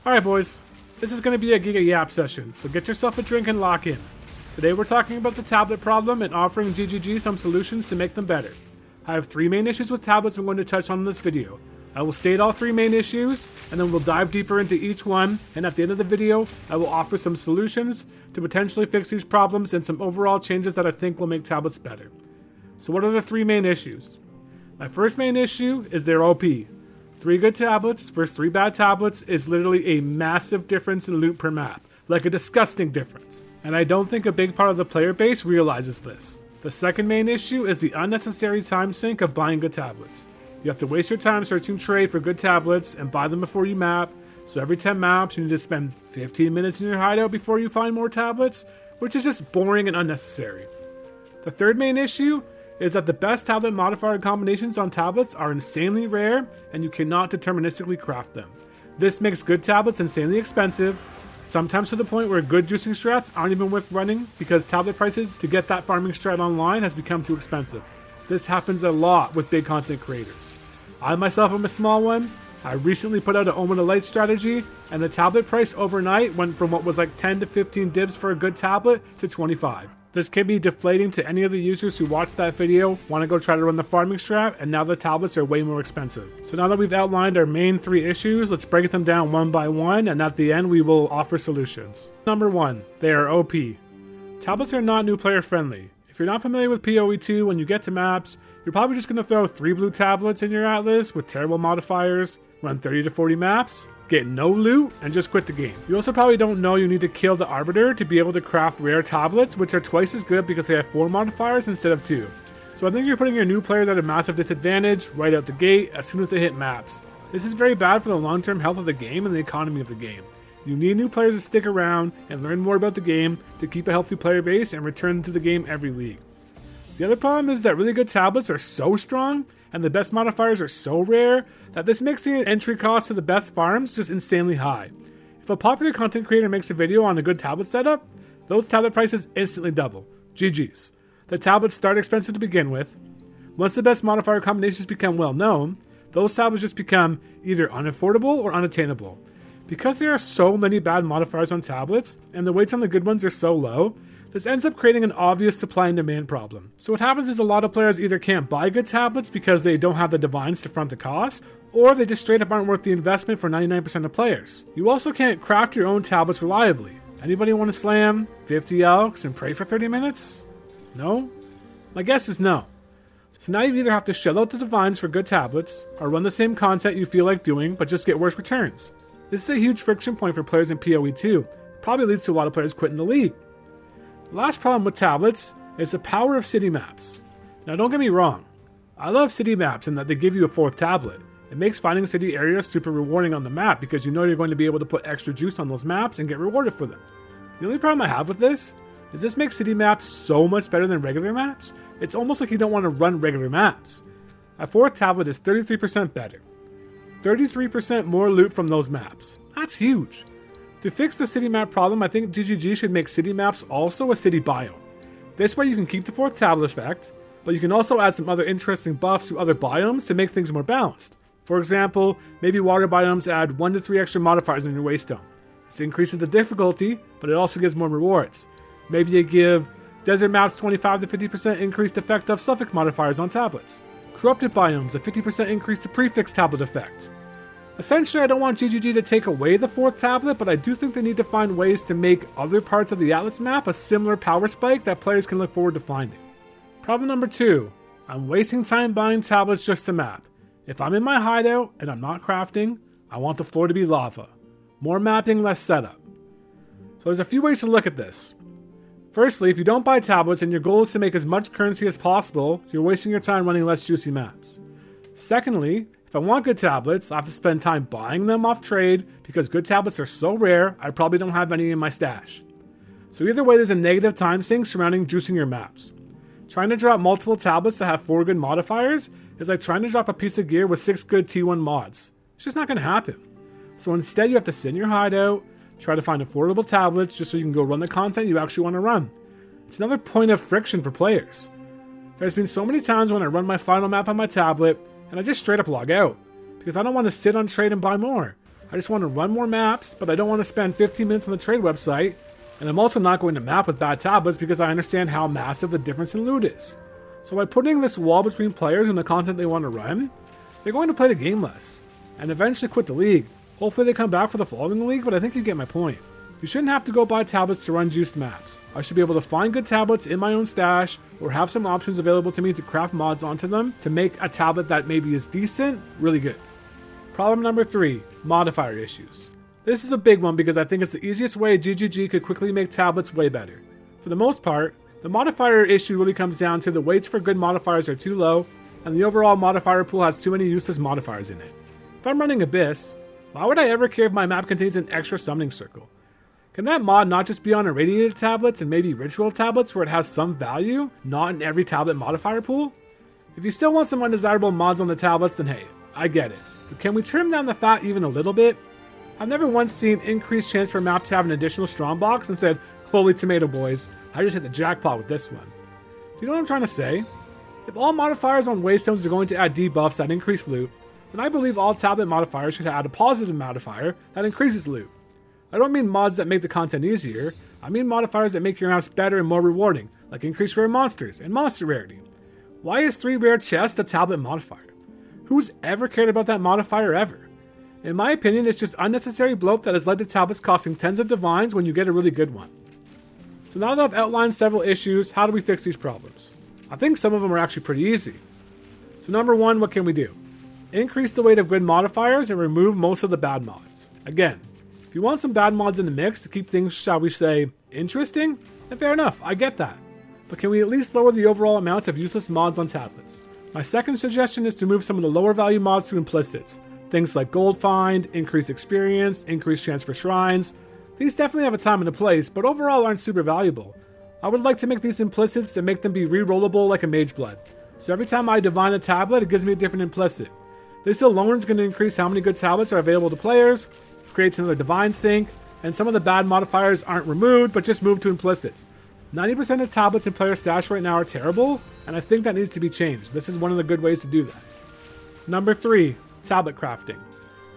Alright boys, this is going to be a Giga Yap session, so get yourself a drink and lock in. Today we're talking about the tablet problem and offering GGG some solutions to make them better. I have 3 main issues with tablets I'm going to touch on in this video. I will state all 3 main issues, and then we'll dive deeper into each one, and at the end of the video, I will offer some solutions to potentially fix these problems and some overall changes that I think will make tablets better. So what are the 3 main issues? My first main issue is their OP. 3 good tablets versus 3 bad tablets is literally a massive difference in loot per map. Like a disgusting difference. And I don't think a big part of the player base realizes this. The second main issue is the unnecessary time sink of buying good tablets. You have to waste your time searching trade for good tablets and buy them before you map, so every 10 maps you need to spend 15 minutes in your hideout before you find more tablets, which is just boring and unnecessary. The third main issue is that the best tablet modifier combinations on tablets are insanely rare and you cannot deterministically craft them. This makes good tablets insanely expensive, sometimes to the point where good juicing strats aren't even worth running because tablet prices to get that farming strat online has become too expensive. This happens a lot with big content creators. I myself am a small one. I recently put out an Omen of Light strategy, and the tablet price overnight went from what was like 10 to 15 dibs for a good tablet to 25. This can be deflating to any of the users who watch that video, want to go try to run the farming strat, and now the tablets are way more expensive. So now that we've outlined our main 3 issues, let's break them down one by one, and at the end we will offer solutions. Number 1, they are OP. Tablets are not new player friendly. If you're not familiar with PoE2, when you get to maps, you're probably just going to throw 3 blue tablets in your atlas with terrible modifiers, run 30 to 40 maps, get no loot, and just quit the game. You also probably don't know you need to kill the Arbiter to be able to craft rare tablets, which are twice as good because they have 4 modifiers instead of 2. So I think you're putting your new players at a massive disadvantage right out the gate as soon as they hit maps. This is very bad for the long-term health of the game and the economy of the game. You need new players to stick around and learn more about the game to keep a healthy player base and return to the game every league. The other problem is that really good tablets are so strong and the best modifiers are so rare that this makes the entry cost to the best farms just insanely high. If a popular content creator makes a video on a good tablet setup, those tablet prices instantly double. GG's. The tablets start expensive to begin with. Once the best modifier combinations become well known, those tablets just become either unaffordable or unattainable. Because there are so many bad modifiers on tablets, and the weights on the good ones are so low, this ends up creating an obvious supply and demand problem. So what happens is a lot of players either can't buy good tablets because they don't have the divines to front the cost, or they just straight up aren't worth the investment for 99% of players. You also can't craft your own tablets reliably. Anybody want to slam 50 elks and pray for 30 minutes? No? My guess is no. So now you either have to shell out the divines for good tablets, or run the same content you feel like doing but just get worse returns. This is a huge friction point for players in PoE2. Probably leads to a lot of players quitting the league. The last problem with tablets is the power of city maps. Now don't get me wrong, I love city maps in that they give you a 4th tablet. It makes finding city areas super rewarding on the map because you know you're going to be able to put extra juice on those maps and get rewarded for them. The only problem I have with this is this makes city maps so much better than regular maps, it's almost like you don't want to run regular maps. A 4th tablet is 33% better. 33% more loot from those maps. That's huge. To fix the city map problem, I think GGG should make city maps also a city biome. This way you can keep the 4th tablet effect, but you can also add some other interesting buffs to other biomes to make things more balanced. For example, maybe water biomes add 1 to 3 extra modifiers in your waystone. This increases the difficulty, but it also gives more rewards. Maybe you give desert maps 25 to 50% increased effect of suffix modifiers on tablets. Corrupted biomes, a 50% increase to prefix tablet effect. Essentially, I don't want GGG to take away the 4th tablet, but I do think they need to find ways to make other parts of the Atlas map a similar power spike that players can look forward to finding. Problem number 2, I'm wasting time buying tablets just to map. If I'm in my hideout and I'm not crafting, I want the floor to be lava. More mapping, less setup. So there's a few ways to look at this. Firstly, if you don't buy tablets and your goal is to make as much currency as possible, you're wasting your time running less juicy maps. Secondly, if I want good tablets, I have to spend time buying them off trade because good tablets are so rare, I probably don't have any in my stash. So either way, there's a negative time sink surrounding juicing your maps. Trying to drop multiple tablets that have 4 good modifiers is like trying to drop a piece of gear with 6 good T1 mods. It's just not going to happen. So instead you have to sit in your hideout, try to find affordable tablets just so you can go run the content you actually want to run. It's another point of friction for players. There's been so many times when I run my final map on my tablet and I just straight up log out because I don't want to sit on trade and buy more. I just want to run more maps, but I don't want to spend 15 minutes on the trade website. And I'm also not going to map with bad tablets because I understand how massive the difference in loot is. So by putting this wall between players and the content they want to run, they're going to play the game less, and eventually quit the league. Hopefully they come back for the following league, but I think you get my point. You shouldn't have to go buy tablets to run juiced maps. I should be able to find good tablets in my own stash, or have some options available to me to craft mods onto them to make a tablet that maybe is decent, really good. Problem number 3, modifier issues. This is a big one because I think it's the easiest way GGG could quickly make tablets way better. For the most part, the modifier issue really comes down to the weights for good modifiers are too low, and the overall modifier pool has too many useless modifiers in it. If I'm running Abyss, why would I ever care if my map contains an extra summoning circle? Can that mod not just be on irradiated tablets and maybe ritual tablets where it has some value, not in every tablet modifier pool? If you still want some undesirable mods on the tablets, then hey, I get it. But can we trim down the fat even a little bit? I've never once seen increased chance for a map to have an additional strongbox and said, holy tomato boys, I just hit the jackpot with this one. Do you know what I'm trying to say? If all modifiers on waystones are going to add debuffs that increase loot, then I believe all tablet modifiers should add a positive modifier that increases loot. I don't mean mods that make the content easier, I mean modifiers that make your maps better and more rewarding, like increased rare monsters and monster rarity. Why is 3 rare chests a tablet modifier? Who's ever cared about that modifier ever? In my opinion, it's just unnecessary bloat that has led to tablets costing tens of divines when you get a really good one. So now that I've outlined several issues, how do we fix these problems? I think some of them are actually pretty easy. So number 1, what can we do? Increase the weight of good modifiers and remove most of the bad mods. Again, if you want some bad mods in the mix to keep things, shall we say, interesting, then fair enough, I get that. But can we at least lower the overall amount of useless mods on tablets? My second suggestion is to move some of the lower value mods to implicits. Things like gold find, increased experience, increased chance for shrines. These definitely have a time and a place, but overall aren't super valuable. I would like to make these implicits and make them be re-rollable like a mage blood. So every time I divine a tablet, it gives me a different implicit. This alone is going to increase how many good tablets are available to players, creates another divine sync, and some of the bad modifiers aren't removed, but just moved to implicits. 90% of tablets in player stash right now are terrible, and I think that needs to be changed. This is one of the good ways to do that. Number 3, tablet crafting.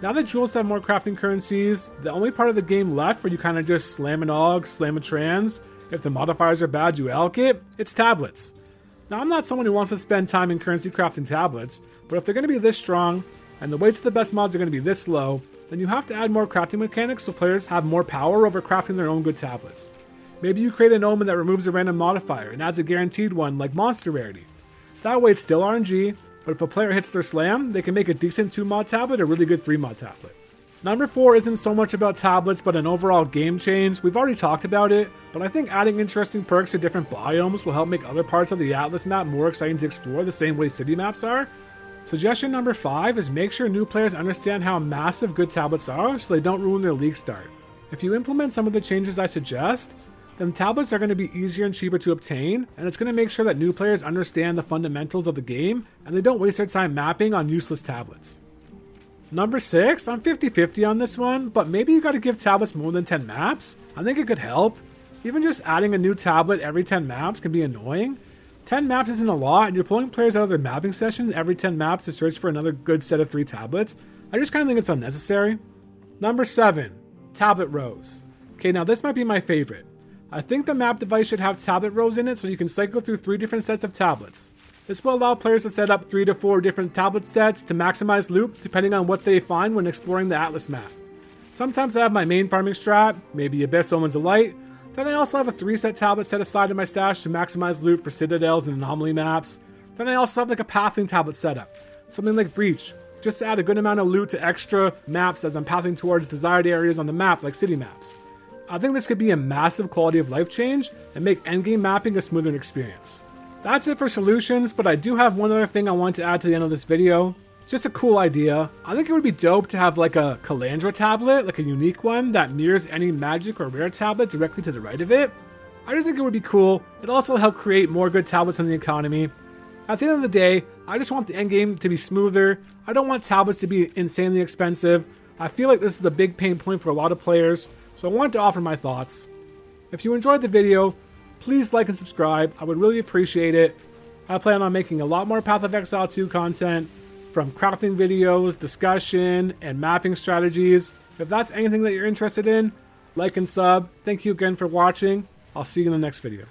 Now that jewels have more crafting currencies, the only part of the game left where you kind of just slam an AUG, slam a trans, if the modifiers are bad you allocate, it's tablets. Now I'm not someone who wants to spend time in currency crafting tablets, but if they're going to be this strong, and the weights of the best mods are going to be this low, then you have to add more crafting mechanics so players have more power over crafting their own good tablets. Maybe you create an omen that removes a random modifier and adds a guaranteed one like monster rarity. That way it's still RNG, but if a player hits their slam, they can make a decent 2-mod tablet or a really good 3-mod tablet. Number 4 isn't so much about tablets, but an overall game change. We've already talked about it, but I think adding interesting perks to different biomes will help make other parts of the Atlas map more exciting to explore the same way city maps are. Suggestion number 5 is make sure new players understand how massive good tablets are so they don't ruin their league start. If you implement some of the changes I suggest, then tablets are going to be easier and cheaper to obtain, and it's going to make sure that new players understand the fundamentals of the game and they don't waste their time mapping on useless tablets. Number 6, I'm 50-50 on this one, but maybe you got to give tablets more than 10 maps. I think it could help. Even just adding a new tablet every 10 maps can be annoying. 10 maps isn't a lot, and you're pulling players out of their mapping session every 10 maps to search for another good set of 3 tablets. I just kind of think it's unnecessary. Number 7, tablet rows. Okay, now this might be my favorite. I think the map device should have tablet rows in it so you can cycle through 3 different sets of tablets. This will allow players to set up 3 to 4 different tablet sets to maximize loot depending on what they find when exploring the Atlas map. Sometimes I have my main farming strat, maybe Abyss Omen's Delight, then I also have a 3-set tablet set aside in my stash to maximize loot for citadels and anomaly maps. Then I also have like a pathing tablet setup, something like Breach, just to add a good amount of loot to extra maps as I'm pathing towards desired areas on the map like city maps. I think this could be a massive quality of life change and make endgame mapping a smoother experience. That's it for solutions, but I do have one other thing I want to add to the end of this video. It's just a cool idea. I think it would be dope to have like a Calandra tablet, like a unique one that mirrors any magic or rare tablet directly to the right of it. I just think it would be cool. It'd also help create more good tablets in the economy. At the end of the day, I just want the endgame to be smoother. I don't want tablets to be insanely expensive. I feel like this is a big pain point for a lot of players, so I wanted to offer my thoughts. If you enjoyed the video, please like and subscribe. I would really appreciate it. I plan on making a lot more Path of Exile 2 content. from crafting videos, discussion, and mapping strategies. If that's anything that you're interested in, like and sub. Thank you again for watching. I'll see you in the next video.